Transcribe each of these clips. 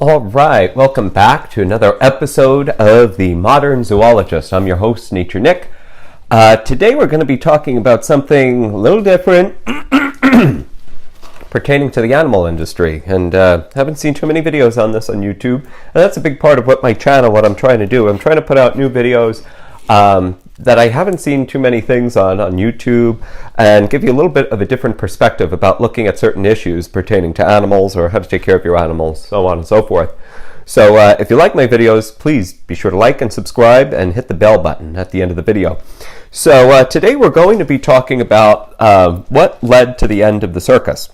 All right, welcome back to another episode of The Modern Zoologist. I'm your host, Nature Nick. Today we're going to be talking about something a little different pertaining to the animal industry. And haven't seen too many videos on this on YouTube. And that's a big part of what I'm trying to do. I'm trying to put out new videos that I haven't seen too many things on YouTube, and give you a little bit of a different perspective about looking at certain issues pertaining to animals or how to take care of your animals, so on and so forth. So if you like my videos, please be sure to like and subscribe and hit the bell button at the end of the video. So today we're going to be talking about what led to the end of the circus.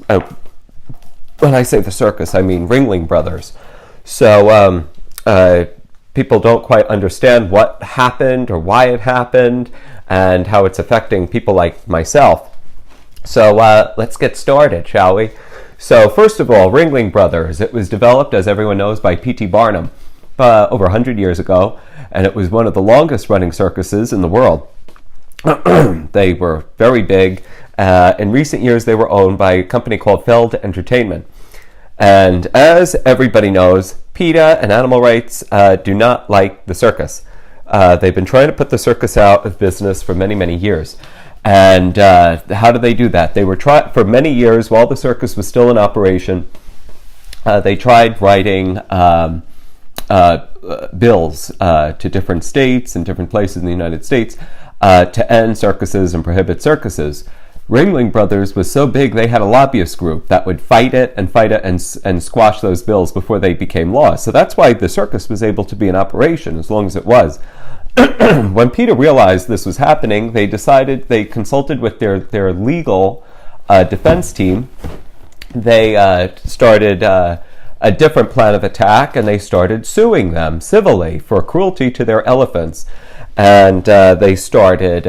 When I say the circus, I mean Ringling Brothers. So people don't quite understand what happened or why it happened and how it's affecting people like myself. So let's get started, shall we? So first of all, Ringling Brothers. It was developed, as everyone knows, by P.T. Barnum over 100 years ago, and it was one of the longest running circuses in the world. They were very big. In recent years, they were owned by a company called Feld Entertainment. And as everybody knows, PETA and animal rights do not like the circus. They've been trying to put the circus out of business for many, many years. And how do they do that? They were for many years, while the circus was still in operation, they tried writing bills to different states and different places in the United States to end circuses and prohibit circuses. Ringling Brothers was so big they had a lobbyist group that would fight it and squash those bills before they became law. So that's why the circus was able to be in operation as long as it was. When PETA realized this was happening, they consulted with their legal defense team. They started a different plan of attack, and they started suing them civilly for cruelty to their elephants. And they started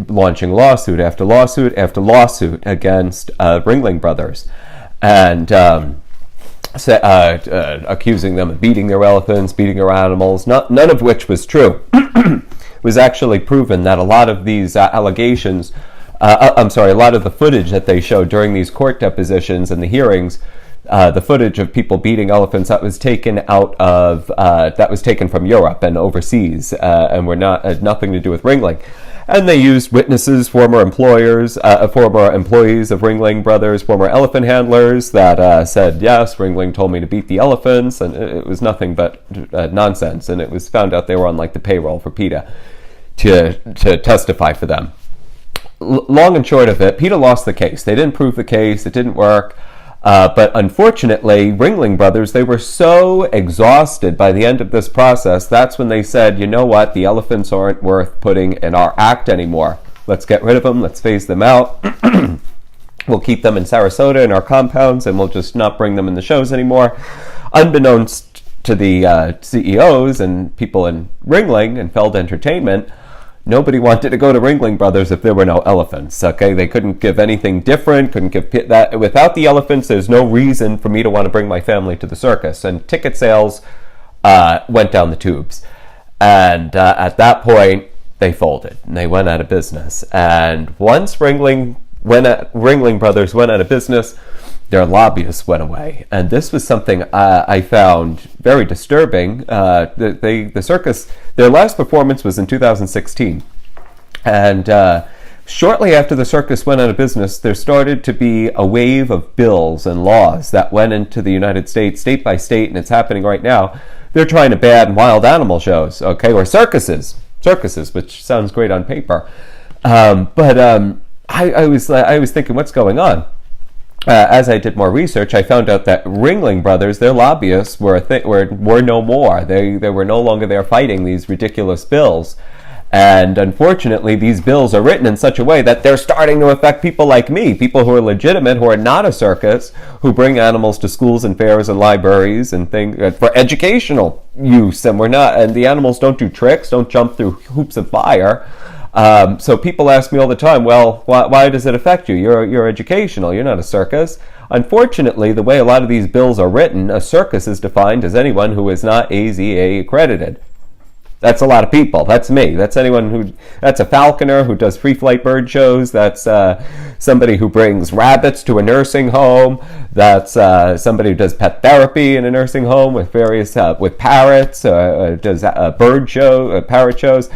launching lawsuit after lawsuit after lawsuit against Ringling Brothers, and accusing them of beating their elephants, beating their animals, none of which was true. It was actually proven that a lot of these allegations, a lot of the footage that they showed during these court depositions and the hearings, the footage of people beating elephants, that was taken from Europe and overseas, and had nothing to do with Ringling. And they used witnesses, former employees of Ringling Brothers, former elephant handlers that said, yes, Ringling told me to beat the elephants, and it was nothing but nonsense. And it was found out they were on the payroll for PETA to testify for them. Long and short of it, PETA lost the case. They didn't prove the case. It didn't work. But unfortunately, Ringling Brothers, they were so exhausted by the end of this process, that's when they said, you know what, the elephants aren't worth putting in our act anymore. Let's get rid of them, let's phase them out. We'll keep them in Sarasota in our compounds, and we'll just not bring them in the shows anymore. Unbeknownst to the CEOs and people in Ringling and Feld Entertainment, nobody wanted to go to Ringling Brothers if there were no elephants, okay? They couldn't give anything different, couldn't give that. Without the elephants, there's no reason for me to want to bring my family to the circus. And ticket sales went down the tubes. And at that point, they folded, and they went out of business. And once Ringling Brothers went out of business, their lobbyists went away. And this was something I found very disturbing. The circus, their last performance was in 2016. And shortly after the circus went out of business, there started to be a wave of bills and laws that went into the United States, state by state, and it's happening right now. They're trying to ban wild animal shows, okay, or circuses, which sounds great on paper. But I was thinking, what's going on? As I did more research, I found out that Ringling Brothers, their lobbyists were no more. They were no longer there fighting these ridiculous bills. And unfortunately, these bills are written in such a way that they're starting to affect people like me, people who are legitimate, who are not a circus, who bring animals to schools and fairs and libraries and things for educational use. And the animals don't do tricks, don't jump through hoops of fire. So people ask me all the time, well, why does it affect you? You're educational, you're not a circus. Unfortunately, the way a lot of these bills are written, a circus is defined as anyone who is not AZA accredited. That's a lot of people. That's me. That's that's a falconer who does free flight bird shows. That's somebody who brings rabbits to a nursing home. That's somebody who does pet therapy in a nursing home with various, with parrots, does bird show, parrot shows.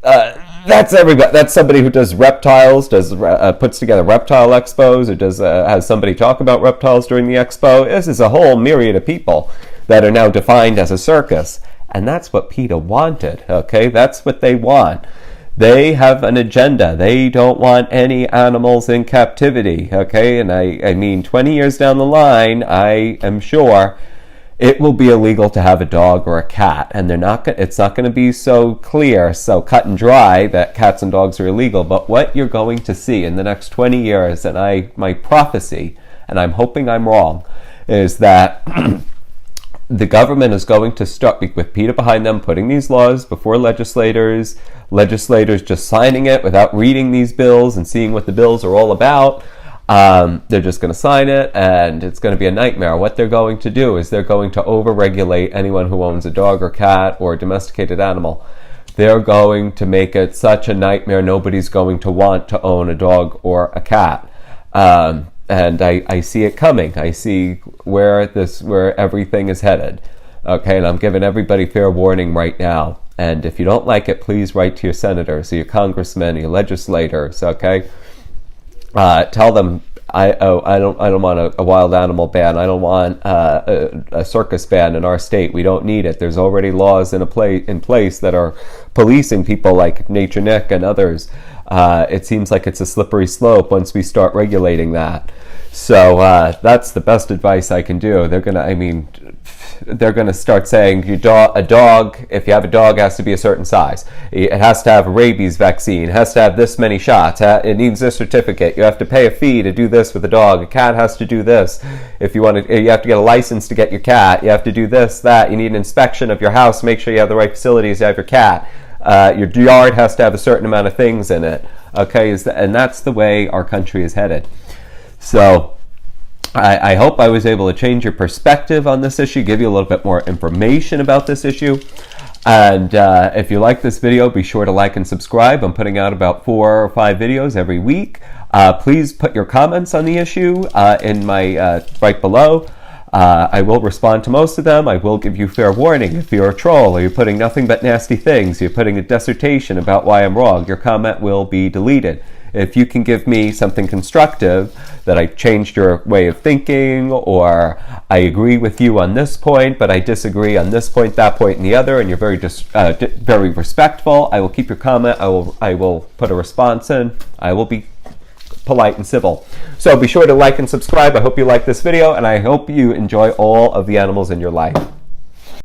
That's everybody. That's somebody who does reptiles, puts together reptile expos, or has somebody talk about reptiles during the expo. This is a whole myriad of people that are now defined as a circus. And that's what PETA wanted, okay? That's what they want. They have an agenda. They don't want any animals in captivity, okay? And I mean, 20 years down the line, I am sure it will be illegal to have a dog or a cat. And it's not going to be so clear, so cut and dry that cats and dogs are illegal. But what you're going to see in the next 20 years, and my prophecy, and I'm hoping I'm wrong, is that the government is going to start, with PETA behind them, putting these laws before legislators just signing it without reading these bills and seeing what the bills are all about. They're just going to sign it, and it's going to be a nightmare. What they're going to do is they're going to over-regulate anyone who owns a dog or cat or a domesticated animal. They're going to make it such a nightmare, nobody's going to want to own a dog or a cat. And I see it coming. I see where everything is headed. Okay, and I'm giving everybody fair warning right now. And if you don't like it, please write to your senators, your congressmen, your legislators. Okay, tell them I don't want a wild animal ban. I don't want a circus ban in our state. We don't need it. There's already laws in place that are policing people like Nature Nick and others. It seems like it's a slippery slope once we start regulating that. So that's the best advice I can do. They're gonna start saying if you have a dog, it has to be a certain size. It has to have a rabies vaccine. It has to have this many shots. It needs this certificate. You have to pay a fee to do this with a dog. A cat has to do this. If you have to get a license to get your cat. You have to do this, that. You need an inspection of your house. Make sure you have the right facilities to have your cat. Your yard has to have a certain amount of things in it. Okay, and that's the way our country is headed. So I hope I was able to change your perspective on this issue, give you a little bit more information about this issue. And if you like this video, be sure to like and subscribe. I'm putting out about 4 or 5 videos every week. Please put your comments on the issue in my right below. I will respond to most of them. I will give you fair warning. If you're a troll or you're putting nothing but nasty things, you're putting a dissertation about why I'm wrong, your comment will be deleted. If you can give me something constructive, that I changed your way of thinking, or I agree with you on this point, but I disagree on this point, that point, and the other, and you're very respectful, I will keep your comment. I will put a response in. I will be polite and civil. So be sure to like and subscribe. I hope you like this video, and I hope you enjoy all of the animals in your life.